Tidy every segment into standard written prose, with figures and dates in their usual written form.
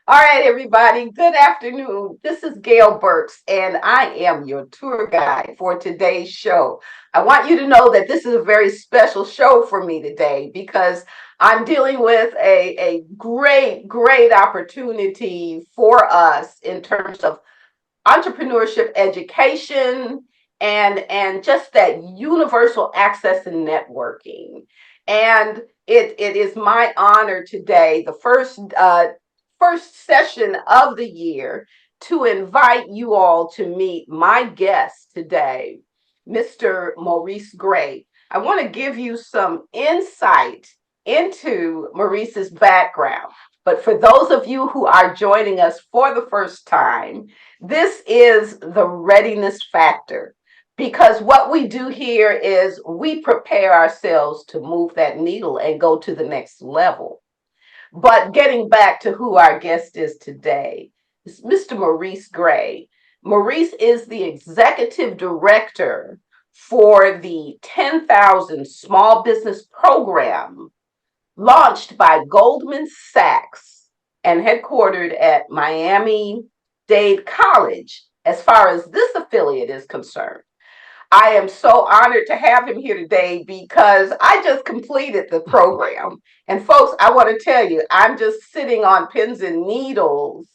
All right, everybody. Good afternoon. This is Gail Birks, and I am your tour guide for today's show. I want you to know that this is a very special show for me today because I'm dealing with a great opportunity for us in terms of entrepreneurship education and just that universal access and networking. And it is my honor today, the first session of the year, to invite you all to meet my guest today, Mr. Maurice Gray. I want to give you some insight into Maurice's background. But for those of you who are joining us for the first time, this is the Readiness Factor. Because what we do here is we prepare ourselves to move that needle and go to the next level. But getting back to who our guest is today, is Mr. Maurice Gray. Maurice is the executive director for the 10,000 Small Business Program launched by Goldman Sachs and headquartered at Miami Dade College, as far as this affiliate is concerned. I am so honored to have him here today because I just completed the program. And folks, I want to tell you, I'm just sitting on pins and needles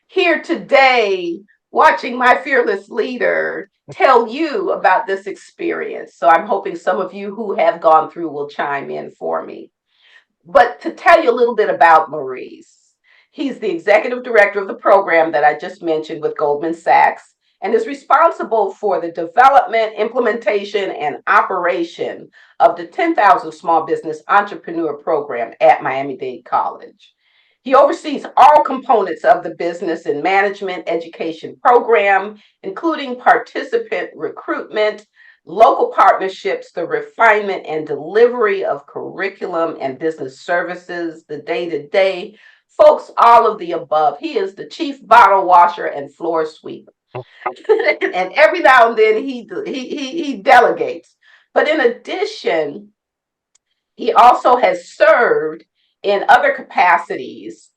here today watching my fearless leader tell you about this experience. So I'm hoping some of you who have gone through will chime in for me. But to tell you a little bit about Maurice, he's the executive director of the program that I just mentioned with Goldman Sachs and is responsible for the development, implementation, and operation of the 10,000 Small Business Entrepreneur Program at Miami Dade College. He oversees all components of the business and management education program, including participant recruitment, local partnerships, the refinement and delivery of curriculum and business services, the day-to-day, folks, all of the above. He is the chief bottle washer and floor sweeper. And every now and then he delegates. But in addition, he also has served in other capacities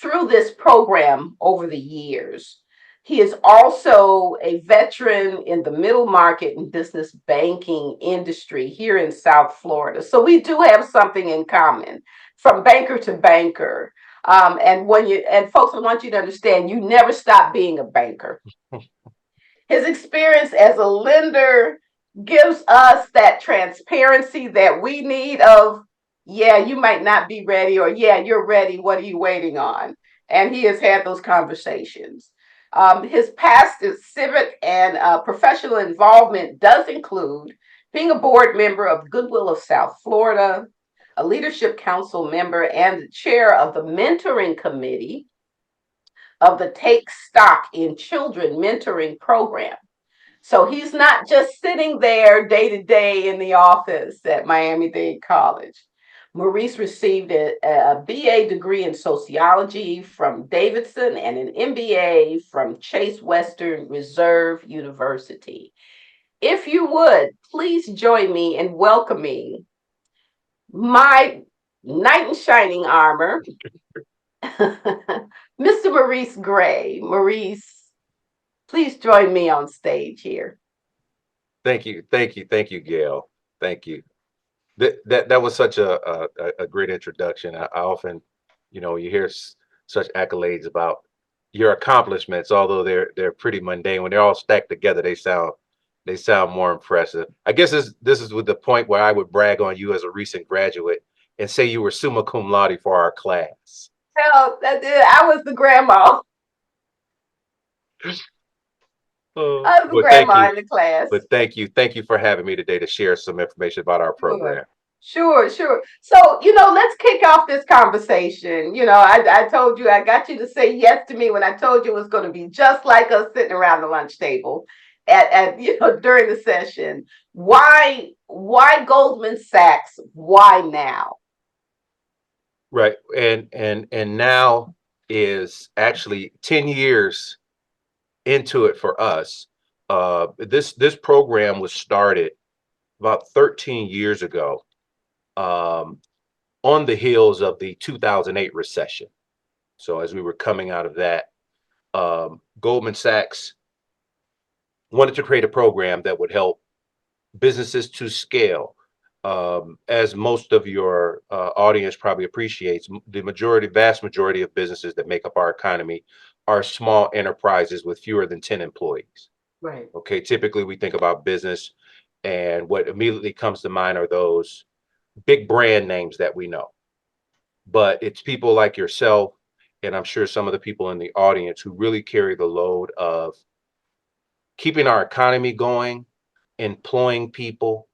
through this program over the years. He is also a veteran in the middle market and business banking industry here in South Florida. So we do have something in common from banker to banker. And folks, I want you to understand, you never stop being a banker. His experience as a lender gives us that transparency that we need of, yeah, you might not be ready, or yeah, you're ready. What are you waiting on? And he has had those conversations. His past civic and professional involvement does include being a board member of Goodwill of South Florida, a leadership council member, and the chair of the mentoring committee of the Take Stock in Children mentoring program. So he's not just sitting there day to day in the office at Miami Dade College. Maurice received a BA degree in sociology from Davidson and an MBA from Chase Western Reserve University. If you would, please join me in welcoming my knight in shining armor, Mr. Maurice Gray. Maurice, please join me on stage here. Thank you, Gail. Thank you. That was such a great introduction. I often, you hear such accolades about your accomplishments, although they're pretty mundane. When they're all stacked together, they sound more impressive. I guess this is with the point where I would brag on you as a recent graduate and say you were summa cum laude for our class. Hell, I was the grandma. I was the Well, thank grandma you. in the class. But thank you for having me today to share some information about our Sure. program. Sure. So, let's kick off this conversation. I told you, I got you to say yes to me when I told you it was going to be just like us sitting around the lunch table during the session. Why Goldman Sachs? Why now? Right. And now is actually 10 years into it for us. This program was started about 13 years ago, um, on the heels of the 2008 recession. So as we were coming out of that, Goldman Sachs wanted to create a program that would help businesses to scale. As most of your audience probably appreciates, the vast majority of businesses that make up our economy are small enterprises with fewer than 10 employees. Right. Okay, typically we think about business, and what immediately comes to mind are those big brand names that we know. But it's people like yourself, and I'm sure some of the people in the audience who really carry the load of keeping our economy going, employing people,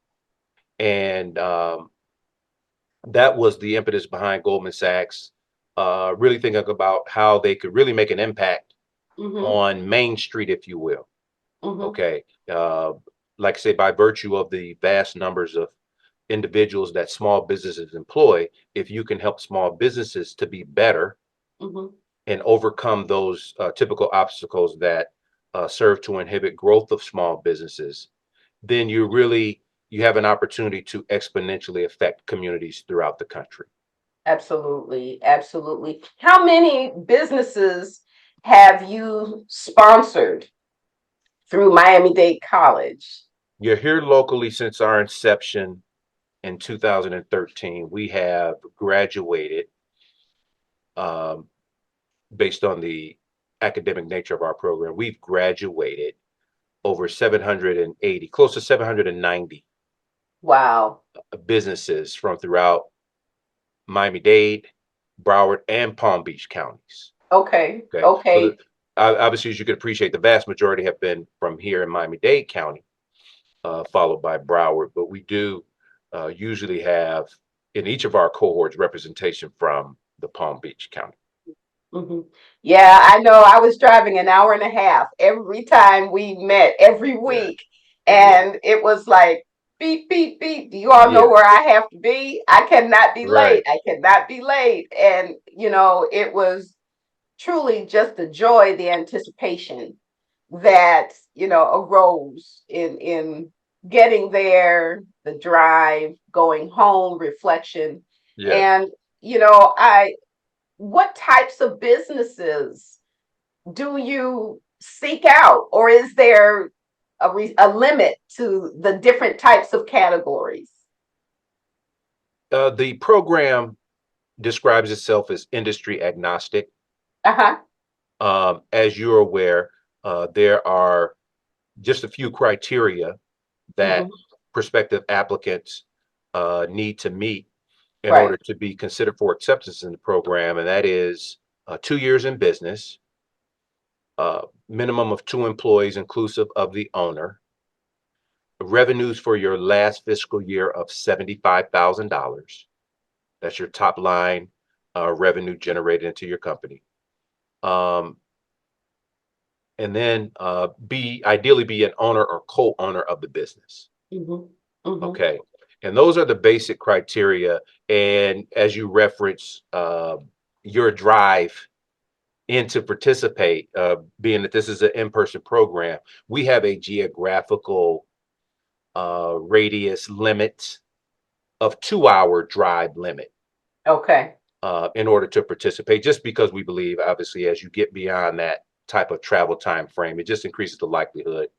and that was the impetus behind Goldman Sachs, really thinking about how they could really make an impact Mm-hmm. on Main Street, if you will. Mm-hmm. Okay. Like I say, by virtue of the vast numbers of individuals that small businesses employ, if you can help small businesses to be better Mm-hmm. and overcome those typical obstacles that serve to inhibit growth of small businesses, then you have an opportunity to exponentially affect communities throughout the country. Absolutely. Absolutely. How many businesses have you sponsored through Miami Dade College? You're here locally since our inception in 2013. We have graduated, um, based on the academic nature of our program. We've graduated over 780, close to 790 Wow. businesses from throughout Miami-Dade, Broward, and Palm Beach counties. Okay. Okay, so Okay. obviously, as you can appreciate, the vast majority have been from here in Miami-Dade County, followed by Broward. But we do usually have in each of our cohorts representation from the Palm Beach County. Hmm. Yeah, I know. I was driving an hour and a half every time we met every Yeah, week. yeah, And it was like, beep, beep, beep. Do you all know yeah. where I have to be? I cannot be late. Right. I cannot be late. And, it was truly just the joy, the anticipation that, arose in getting there, the drive, going home, reflection. Yeah. And, I what types of businesses do you seek out, or is there a limit to the different types of categories? The program describes itself as industry agnostic. Uh-huh. As you're aware, there are just a few criteria that Hmm. prospective applicants need to meet in Right. order to be considered for acceptance in the program, and that is 2 years in business, minimum of two employees inclusive of the owner, revenues for your last fiscal year of $75,000. That's your top line revenue generated into your company. Um, and then be ideally be an owner or co-owner of the business. Hmm. Hmm. Okay. And those are the basic criteria. And as you reference, your drive in to participate, being that this is an in-person program, we have a geographical radius limit of 2 hour drive limit Okay. in order to participate, just because we believe, obviously, as you get beyond that type of travel time frame, it just increases the likelihood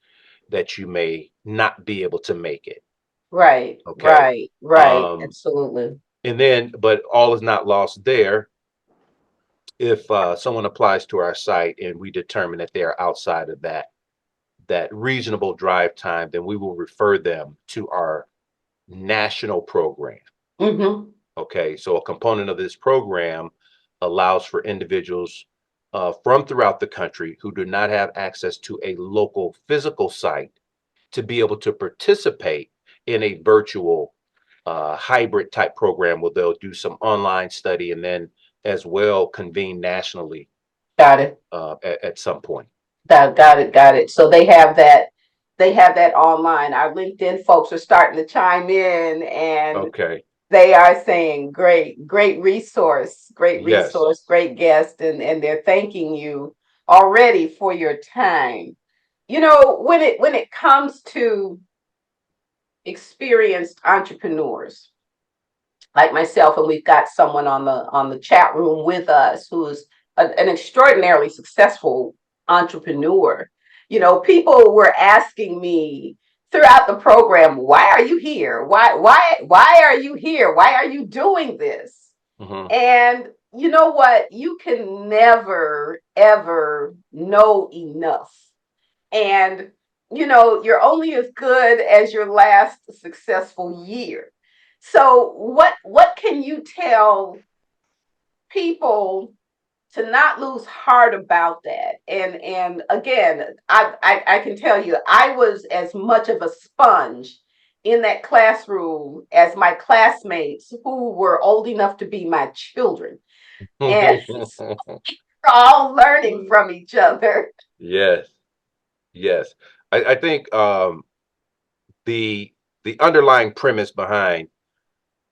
that you may not be able to make it. Right. Okay. Right. Right. Um, Absolutely. and then, but all is not lost there. If someone applies to our site and we determine that they are outside of that reasonable drive time, then we will refer them to our national program. Hmm. Okay, so a component of this program allows for individuals from throughout the country who do not have access to a local physical site to be able to participate in a virtual hybrid type program where they'll do some online study and then as well convene nationally Got it. at some point. Got it. Got it. So they have that. They have that online. Our LinkedIn folks are starting to chime in, and Okay. they are saying, great Yes. resource, great guest, and they're thanking you already for your time. When it comes to experienced entrepreneurs like myself, and we've got someone on the chat room with us who's an extraordinarily successful entrepreneur. People were asking me throughout the program, why are you here? Why are you here? Why are you doing this? Hmm. And you know what? You can never, ever know enough. And, you're only as good as your last successful year. So what can you tell people to not lose heart about that? And again, I can tell you, I was as much of a sponge in that classroom as my classmates who were old enough to be my children. And we're all learning from each other. Yes, yes. I think the the underlying premise behind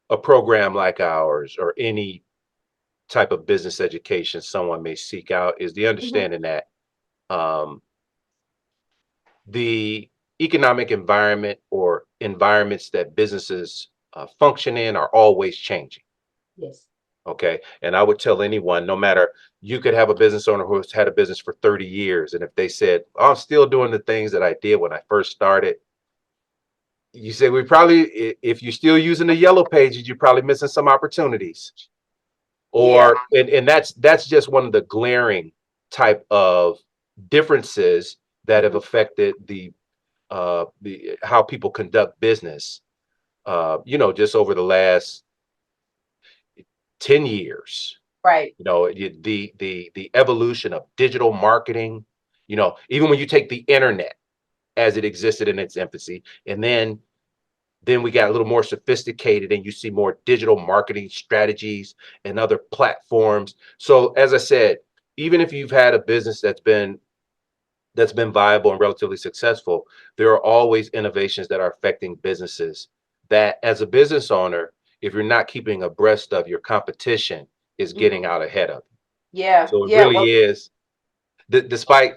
a program like ours or any type of business education someone may seek out is the Mhm. understanding that um, the economic environment or environments that businesses function in are always changing. Yes. Okay. And I would tell anyone, no matter, you could have a business owner who's had a business for 30 years. And if they said, oh, I'm still doing the things that I did when I first started, you say, we probably, if you're still using the yellow pages, you're probably missing some opportunities. Yeah. Or, and that's just one of the glaring type of differences that have Mhm. affected the how people conduct business, just over the last 10 years. Right. The evolution of digital marketing, even when you take the internet as it existed in its infancy, and then we got a little more sophisticated and you see more digital marketing strategies and other platforms. So as I said, even if you've had a business that's been viable and relatively successful, there are always innovations that are affecting businesses that, as a business owner, if you're not keeping abreast of, your competition is getting Mhm. out ahead of you. Yeah. So it Yeah. really Well, is, despite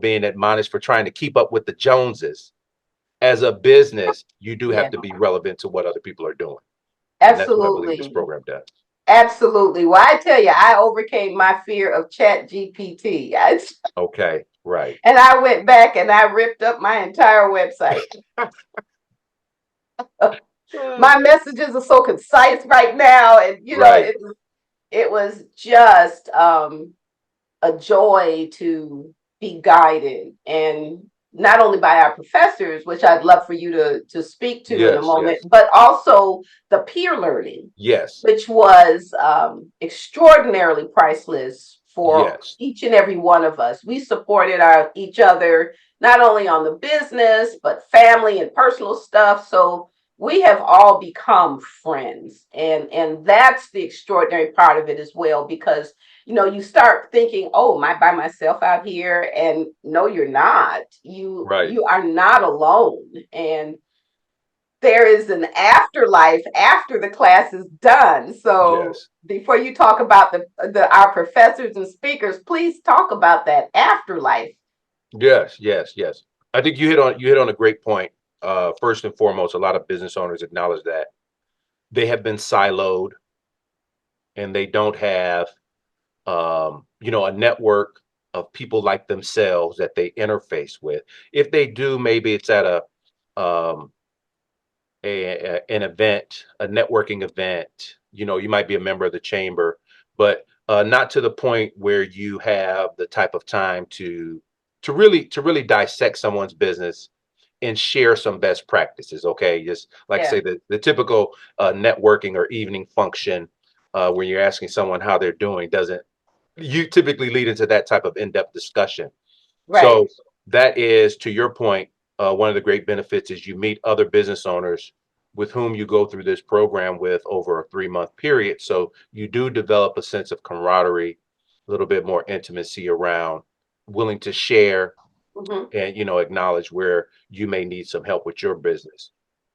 being admonished for trying to keep up with the Joneses, as a business, you do have yeah. to be relevant to what other people are doing. And that's what I believe this Absolutely. program does. Absolutely. Well, I tell you, I overcame my fear of Chat GPT. Okay, right. And I went back and I ripped up my entire website. My messages are so concise right now. And, Right. it was just a joy to be guided, and not only by our professors, which I'd love for you to speak to in a Yes, moment, yes, but also the peer learning, yes, which was extraordinarily priceless for yes, each and every one of us. We supported each other not only on the business but family and personal stuff. So we have all become friends, and that's the extraordinary part of it as well, because you start thinking, oh, am I by myself out here? And no, you're not. you right. you are not alone. And there is an afterlife after the class is done. So Yes, before you talk about the our professors and speakers, please talk about that afterlife. yes, yes, yes. I think you hit on a great point. First and foremost, a lot of business owners acknowledge that they have been siloed and they don't have a network of people like themselves that they interface with. If they do, maybe it's at um, an event, a networking event. You might be a member of the chamber, but not to the point where you have the type of time to really dissect someone's business and share some best practices. Okay, just like I Yeah. say, the typical networking or evening function where you're asking someone how they're doing doesn't you typically lead into that type of in-depth discussion. Right. So that is, to your point, one of the great benefits is you meet other business owners with whom you go through this program with over a 3-month period. So you do develop a sense of camaraderie, a little bit more intimacy around, willing to share Hmm. and acknowledge where you may need some help with your business.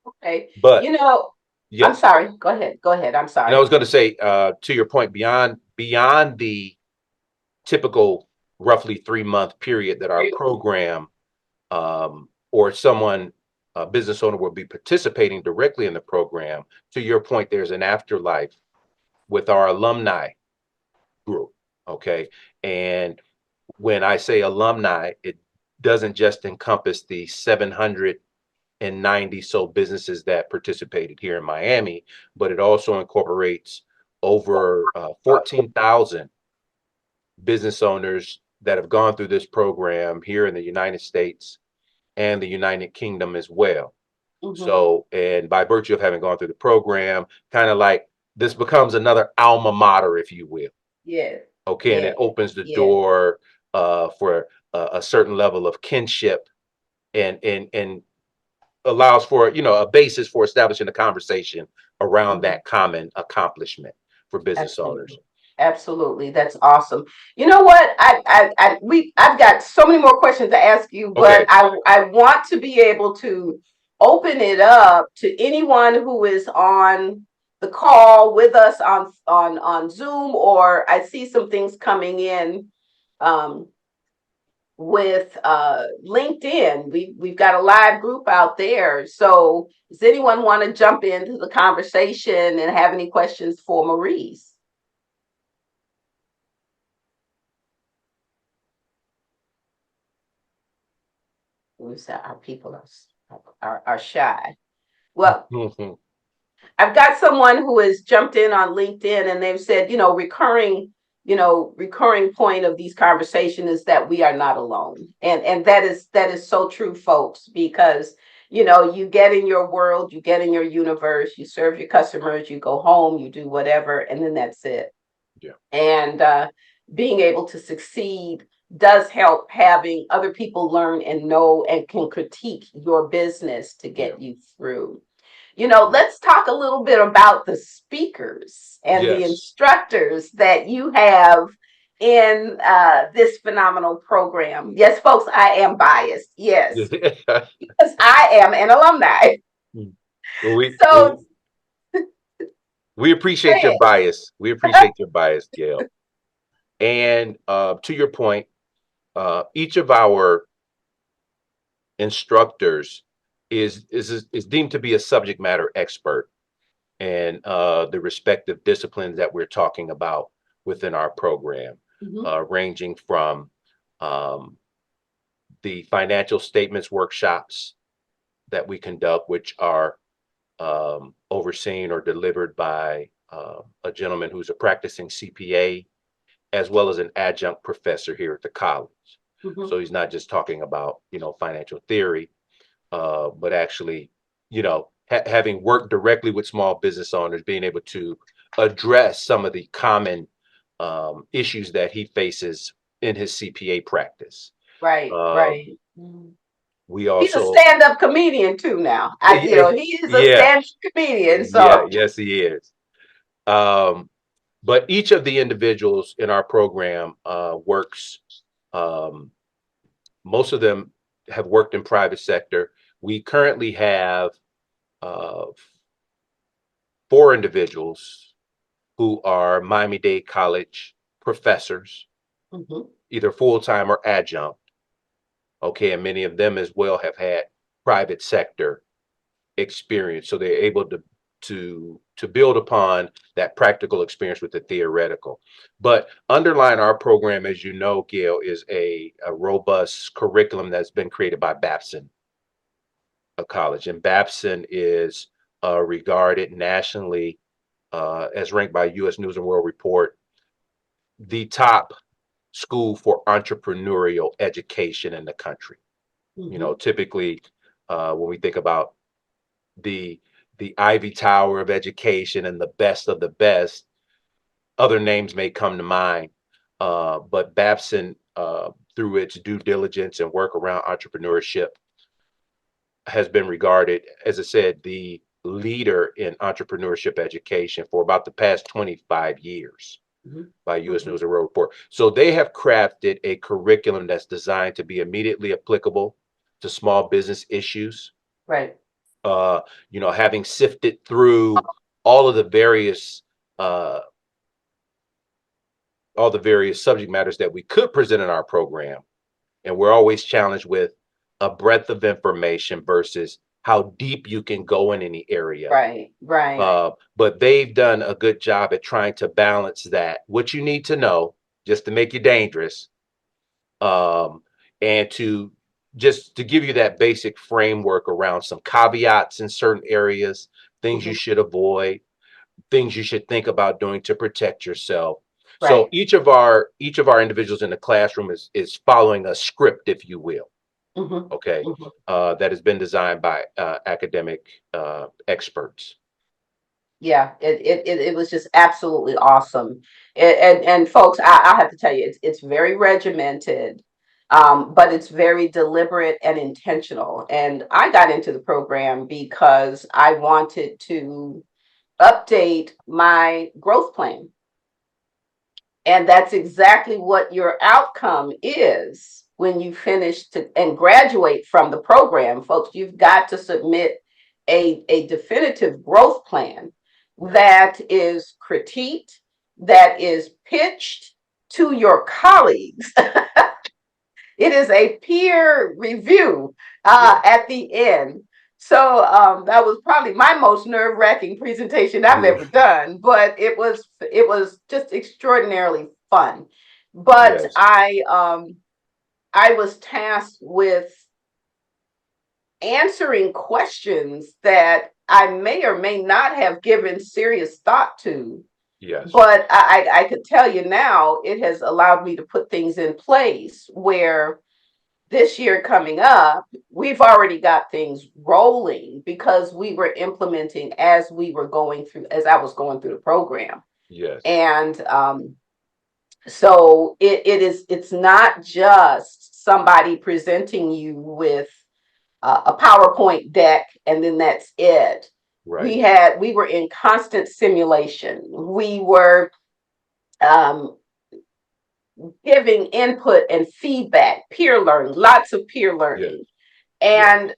Okay. But I'm yes, sorry. Go ahead. Go ahead. I'm and I sorry. was going to say, to your point, beyond the typical roughly 3-month period that our program or someone, a business owner, will be participating directly in the program. To your point, there's an afterlife with our alumni group. Okay. And when I say alumni, it doesn't just encompass the 790 so businesses that participated here in Miami, but it also incorporates over 14,000 business owners that have gone through this program here in the United States and the United Kingdom as well. So, and by virtue of having gone through the program, kind of like this becomes another alma mater, if you will. Yeah. Okay. And Yeah. it opens the Yeah. door for a certain level of kinship and allows for, you know, a basis for establishing a conversation around that common accomplishment for business owners. Absolutely. Absolutely. That's awesome. You know what? I've got so many more questions to ask you, but Okay. I want to be able to open it up to anyone who is on the call with us on Zoom, or I see some things coming in um, with LinkedIn. We've got a live group out there. So does anyone want to jump into the conversation and have any questions for Maurice? We said our people are shy. Well, Mhm. I've got someone who has jumped in on LinkedIn and they've said, recurring point of these conversations is that we are not alone. And that is so true, folks, because you get in your world, you get in your universe, you serve your customers, you go home, you do whatever, and then that's it. Yeah. And being able to succeed does help having other people learn and know and can critique your business to get you through. Let's talk a little bit about the speakers and the Yes. instructors that you have in this phenomenal program. Yes, folks, I am biased. Yes, because I am an alumni. Well, So, we go appreciate your ahead. bias. We appreciate your bias, Gail. And to your point, each of our instructors is deemed to be a subject matter expert in the respective disciplines that we're talking about within our program, ranging from um, the financial statements workshops that we conduct, which are overseen or delivered by a gentleman who's a practicing CPA, as well as an adjunct professor here at the college. So he's not just talking about, financial theory, but actually, having worked directly with small business owners, being able to address some of the common issues that he faces in his CPA practice. Right, Uh, right. we He's a also, stand-up comedian too now. He is a yeah, stand-up comedian. yeah, So, yes, he is. Um, but each of the individuals in our program works. Um, most of them have worked in private sector. We currently have uh, 4 individuals who are Miami Dade College professors, either full-time or adjunct. Okay, and many of them as well have had private sector experience, so they're able to build upon that practical experience with the theoretical. But underlying our program, as you know, Gail, is a robust curriculum that's been created by Babson College, and Babson is regarded nationally as ranked by U.S. News and World Report the top school for entrepreneurial education in the country. Typically, when we think about the the Ivy Tower of education and the best of the best, other names may come to mind. But Babson, through its due diligence and work around entrepreneurship, has been regarded, as I said, the leader in entrepreneurship education for about the past 25 years by U.S. News and World Report. So they have crafted a curriculum that's designed to be immediately applicable to small business issues. right. Having sifted through all of the various uh, all the various subject matters that we could present in our program, and we're always challenged with a breadth of information versus how deep you can go in any area. Right, right. But they've done a good job at trying to balance that, what you need to know just to make you dangerous, um, and to just to give you that basic framework around some caveats in certain areas, things you Mhm. should avoid, things you should think about doing to protect yourself. So Right. each of our individuals in the classroom is following a script, if you will. Mhm. Okay, Mhm. that has been designed by academic experts. Yeah, it was just absolutely awesome. And folks, I have to tell you, it's very regimented, but it's very deliberate and intentional. And I got into the program because I wanted to update my growth plan. And that's exactly what your outcome is when you finish and graduate from the program, folks. You've got to submit a definitive growth plan that is critiqued, that is pitched to your colleagues. It is a peer review Yeah. at the end. So that was probably my most nerve-wracking presentation I've Yeah. ever done, but it was just extraordinarily fun. But Yes. I was tasked with answering questions that I may or may not have given serious thought to, Yes. but I could tell you now it has allowed me to put things in place where this year coming up, we've already got things rolling because we were implementing as we were going through, as I was going through the program. Yes. And so it's not just somebody presenting you with a PowerPoint deck and then that's it. Right. We were in constant simulation. We were um, giving input and feedback, peer learning, lots of peer Yes. learning. Yes. And,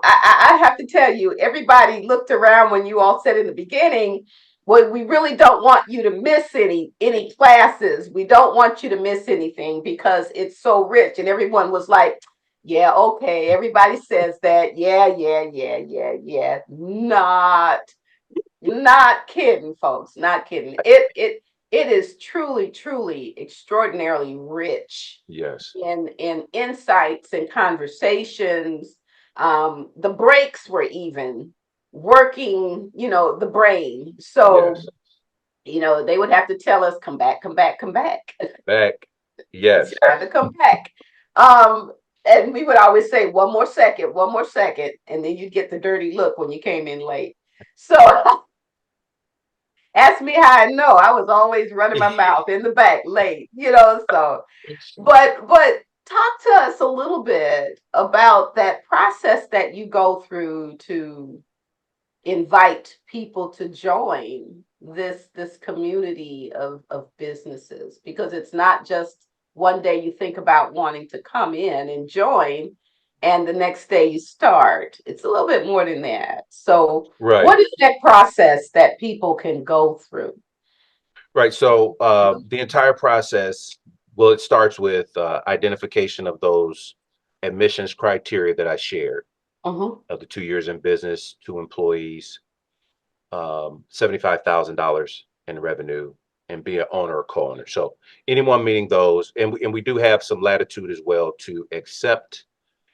I have to tell you, everybody looked around when you all said in the beginning, well, we really don't want you to miss any classes. We don't want you to miss anything because it's so rich. And everyone was like, yeah, okay. Everybody says that. Yeah, yeah, yeah, yeah, yeah. Not kidding, folks. Not kidding. It is truly, truly extraordinarily rich Yes. in insights and conversations. The breaks were even working, the brain. So, Yes. they would have to tell us, come back, come back, come back. Back. It's Yes. time to come back. Um, and we would always say, one more second. And then you'd get the dirty look when you came in late. So ask me how I know. I was always running my mouth in the back late, so but talk to us a little bit about that process that you go through to invite people to join this community of businesses, because it's not just one day you think about wanting to come in and join and the next day you start. It's a little bit more than that. So Right. what is that process that people can go through? Right. So the entire process, well, it starts with identification of those admissions criteria that I shared Mm-hmm. of the 2 years in business, two employees, $75,000 in revenue, and be an owner or co-owner. So anyone meeting those, and we do have some latitude as well to accept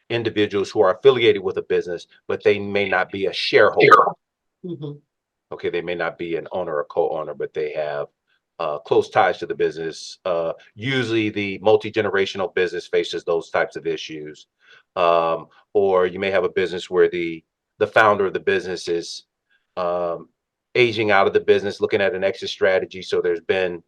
individuals who are affiliated with a business, but they may not be a shareholder. Mm-hmm. Okay, they may not be an owner or co-owner, but they have close ties to the business. Usually, the multi-generational business faces those types of issues, or you may have a business where the founder of the business is um, aging out of the business, looking at an exit strategy. So there's been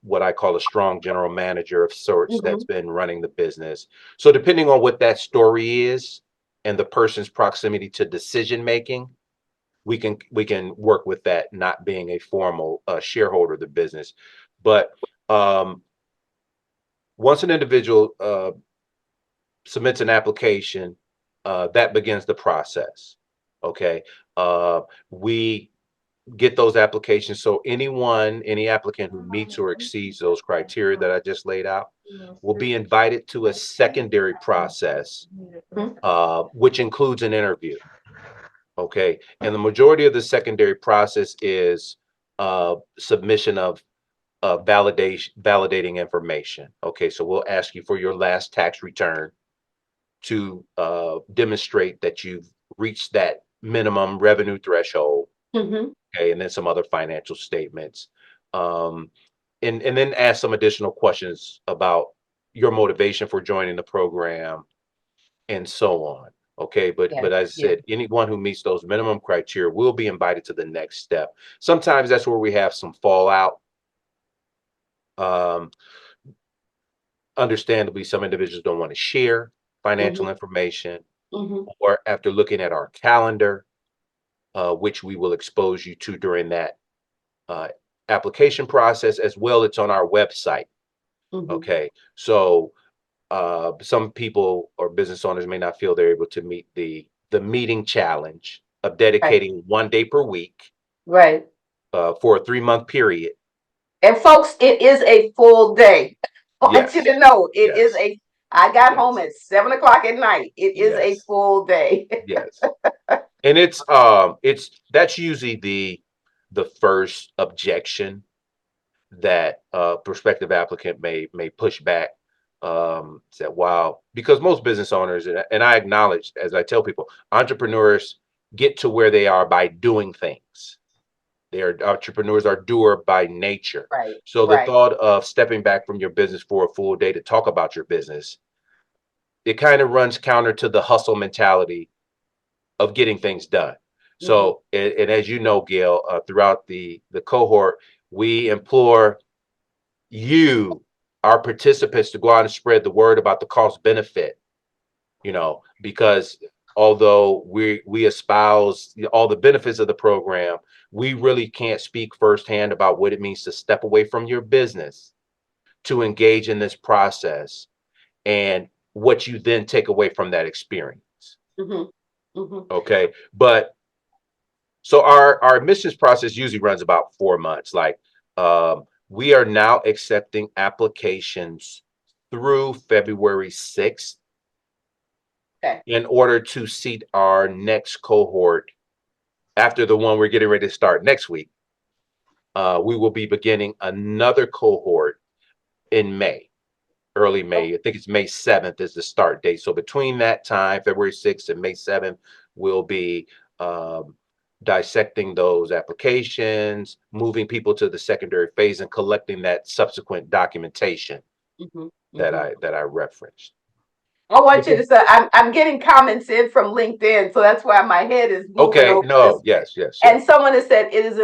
what I call a strong general manager of sorts that's Mm-hmm. been running the business. So depending on what that story is and the person's proximity to decision making, we can work with that not being a formal shareholder of the business. But um, once an individual submits an application, that begins the process. Okay, uh, we get those applications. So any applicant who meets or exceeds those criteria that I just laid out, will be invited to a secondary process, which includes an interview. Okay. And the majority of the secondary process is submission of validating information. Okay. So we'll ask you for your last tax return to demonstrate that you've reached that minimum revenue threshold. Mm-hmm. Okay. And then some other financial statements. Um, and then ask some additional questions about your motivation for joining the program and so on. Okay, Yeah. but as I Yeah. said, anyone who meets those minimum criteria will be invited to the next step. Sometimes that's where we have some fallout. Um, Understandably, some individuals don't want to share financial Mm-hmm. information, Mm-hmm. or after looking at our calendar, which we will expose you to during that uh, application process, as well. It's on our website. Mm-hmm. Okay, so some people or business owners may not feel they're able to meet the meeting challenge of Right. dedicating 1 day per week Right. for a 3-month period. And folks, it is a full day. I want you Yes, to know it is yes, a. I got home yes, at 7 o'clock at night. It is a yes, full day. yes. And it's that's usually the first objection that prospective applicant may push back. Said, wow, because most business owners, and I acknowledge, as I tell people, entrepreneurs get to where they are by doing things. They are entrepreneurs are doer by nature. Right. So the Right. thought of stepping back from your business for a full day to talk about your business, it kind of runs counter to the hustle mentality of getting things done. Mm-hmm. So, and as you know, Gail, throughout the cohort, we implore you, our participants, to go out and spread the word about the cost benefit, because although we espouse all the benefits of the program, we really can't speak firsthand about what it means to step away from your business to engage in this process, and what you then take away from that experience. Mm-hmm. Mm-hmm. Okay. But so our admissions process usually runs about 4 months. Like, we are now accepting applications through February 6th Okay. in order to seat our next cohort. After the one we're getting ready to start next week, we will be beginning another cohort in May, early Oh, May. I think it's May 7th is the start date. So between that time, February 6th and May 7th, we'll be um, dissecting those applications, moving people to the secondary phase, and collecting that subsequent documentation mm-hmm. that Mm-hmm. I referenced. I want you Okay. to say I'm getting comments in from LinkedIn, so that's why my head is moving Okay. over this No. way. Yes. Yes. Yes. And someone has said it is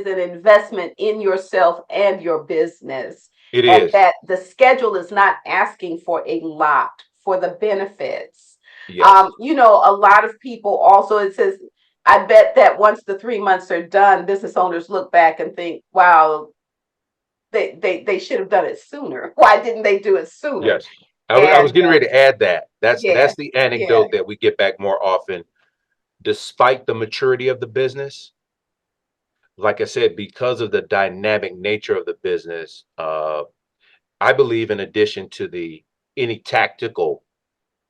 an investment in yourself and your business, It and is. that the schedule is not asking for a lot for the benefits. Yes. A lot of people also, it says, I bet that once the 3 months are done, business owners look back and think, wow, they should have done it sooner. Why didn't they do it sooner? Yes. I was And getting ready to add that. yeah, That's the yeah, anecdote that we get back more often, despite the maturity of the business. Like I said, because of the dynamic nature of the business, I believe, in addition to the any tactical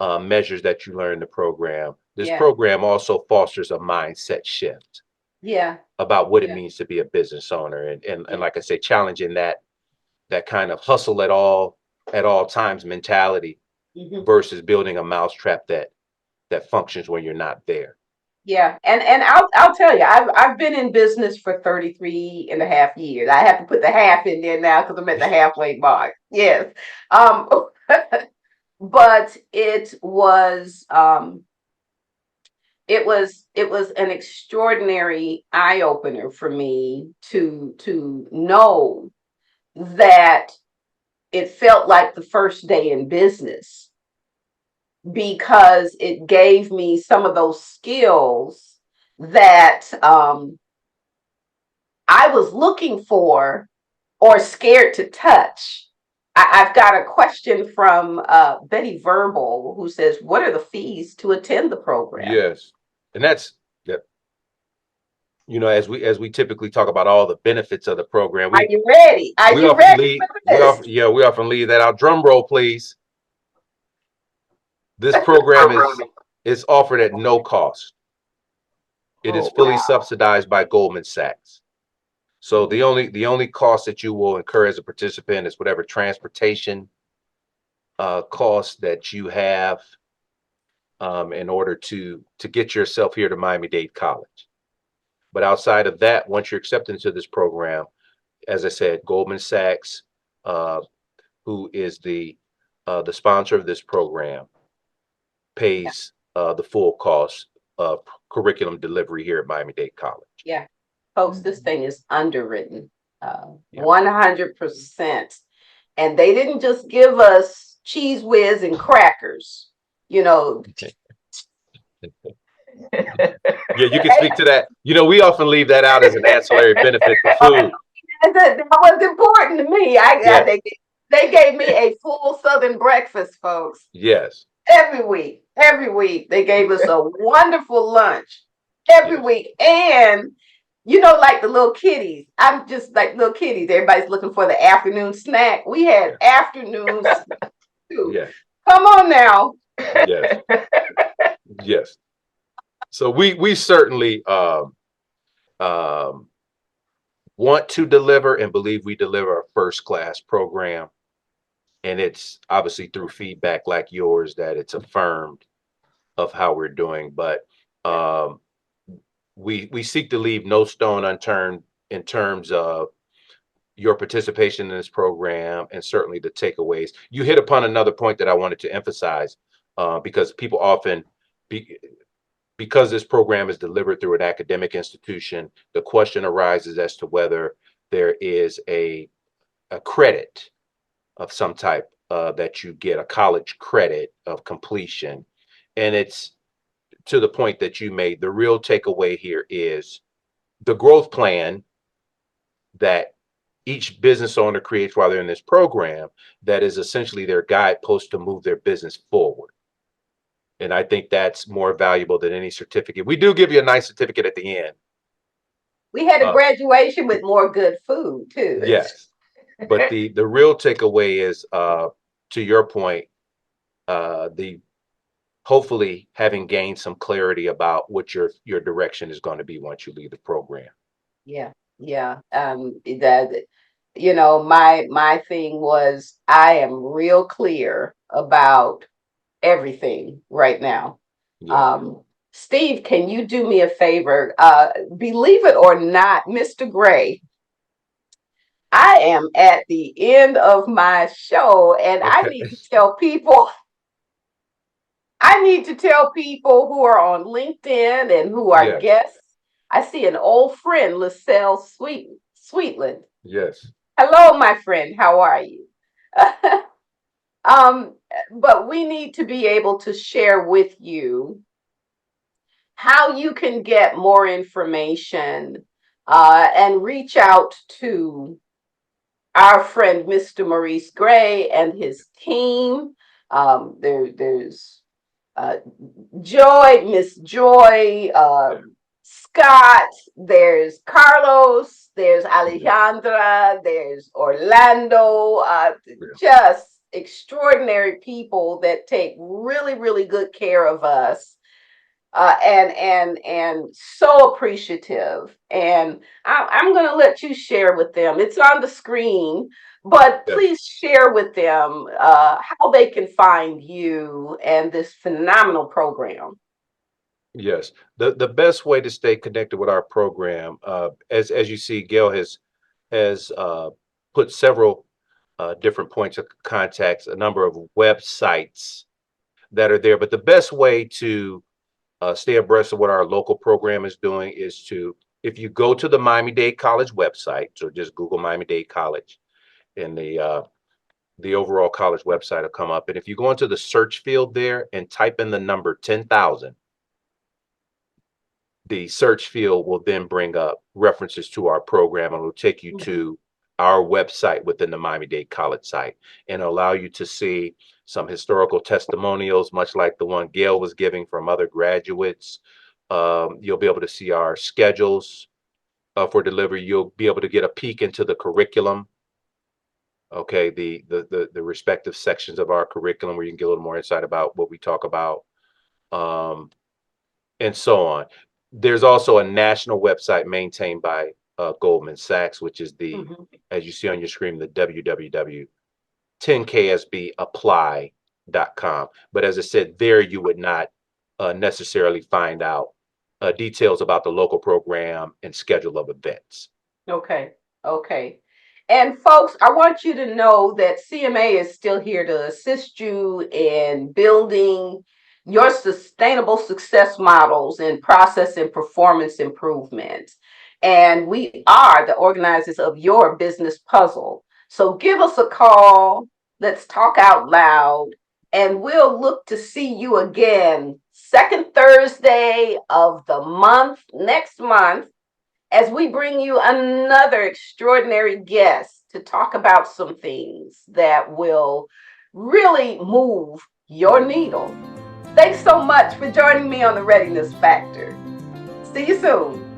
measures that you learn in the program, this yeah, program also fosters a mindset shift yeah, about what it yeah, means to be a business owner, and yeah. like I say, challenging that kind of hustle at all times mentality Hmm. versus building a mousetrap that functions when you're not there. Yeah, and I'll tell you, I've been in business for 33 and a half years. I have to put the half in there now because I'm at the halfway mark. Yes. Um, but it was an extraordinary eye opener for me to know that it felt like the first day in business, because it gave me some of those skills that I was looking for or scared to touch. I've got a question from Betty Verbal, who says, "What are the fees to attend the program?" Yes, and that's, yeah, you know, as we typically talk about all the benefits of the program, Are you ready? Are we you often ready leave for this? we often leave that out. Drum roll, please. This program is offered at no cost. It is Oh, fully wow. subsidized by Goldman Sachs. So Mhm. the only cost that you will incur as a participant is whatever transportation cost that you have in order to get yourself here to Miami Dade College. But outside of that, once you're accepted into this program, as I said, Goldman Sachs, uh, who is the sponsor of this program, Yeah. pays the full cost of curriculum delivery here at Miami Dade College. Yeah. Folks, this thing is underwritten, Yeah. 100%. And they didn't just give us cheese whiz and crackers, you know. Yeah, you can speak to that. You know, we often leave that out as an ancillary benefit, the food. That was important to me. Yes, They gave me a full Southern breakfast, folks. yes, Every week, they gave us a wonderful lunch every yes, week. And, you know, like the little kiddies, I'm just like little kiddies. Everybody's looking for the afternoon snack. We had yes, afternoon snack too. yes, Come on now. yes, yes. So we certainly um, want to deliver and believe we deliver a first class program. And it's obviously through feedback like yours that it's affirmed of how we're doing. But um, we seek to leave no stone unturned in terms of your participation in this program and certainly the takeaways. You hit upon another point that I wanted to emphasize because people often, be, because this program is delivered through an academic institution, the question arises as to whether there is a credit of some type that you get, a college credit of completion. And it's to the point that you made. The real takeaway here is the growth plan that each business owner creates while they're in this program that is essentially their guidepost to move their business forward. And I think that's more valuable than any certificate. We do give you a nice certificate at the end. We had a Uh, graduation with more good food too. yes, but the real takeaway is to your point, the hopefully having gained some clarity about what your direction is going to be once you leave the program. Yeah, yeah. That you know, my thing was I am real clear about everything right now. Yeah. Um, Steve, can you do me a favor? Believe it or not, Mr. Gray, I am at the end of my show, and Okay. I need to tell people who are on LinkedIn and who are Yes. guests. I see an old friend, LaSalle Sweetland. Yes. Hello, my friend. How are you? um, but we need to be able to share with you how you can get more information and reach out to our friend Mr. Maurice Gray and his team. There's uh, Joy, Miss Joy, Yeah. Scott, there's Carlos, there's Yeah. Alejandra, there's Orlando, Yeah. just extraordinary people that take really, really good care of us. And so appreciative. And I'm going to let you share with them. It's on the screen, but Yes. please share with them how they can find you and this phenomenal program. Yes. The best way to stay connected with our program, as you see, Gail has put several different points of contacts, a number of websites that are there. But the best way to stay abreast of what our local program is doing is to, if you go to the Miami Dade College website, so just Google Miami Dade College, and the overall college website will come up. And if you go into the search field there and type in the number 10,000, the search field will then bring up references to our program and will take you to our website within the Miami-Dade College site and allow you to see some historical testimonials, much like the one Gail was giving from other graduates. You'll be able to see our schedules for delivery. You'll be able to get a peek into the curriculum. Okay, the respective sections of our curriculum where you can get a little more insight about what we talk about, um, and so on. There's also a national website maintained by Goldman Sachs, which is as you see on your screen, the www.10ksbapply.com. But as I said, there you would not necessarily find out details about the local program and schedule of events. Okay. Okay. And folks, I want you to know that CMA is still here to assist you in building your sustainable success models and process and performance improvement. And we are the organizers of your business puzzle. So give us a call. Let's talk out loud. And we'll look to see you again, second Thursday of the month, next month, as we bring you another extraordinary guest to talk about some things that will really move your needle. Thanks so much for joining me on the Readiness Factor. See you soon.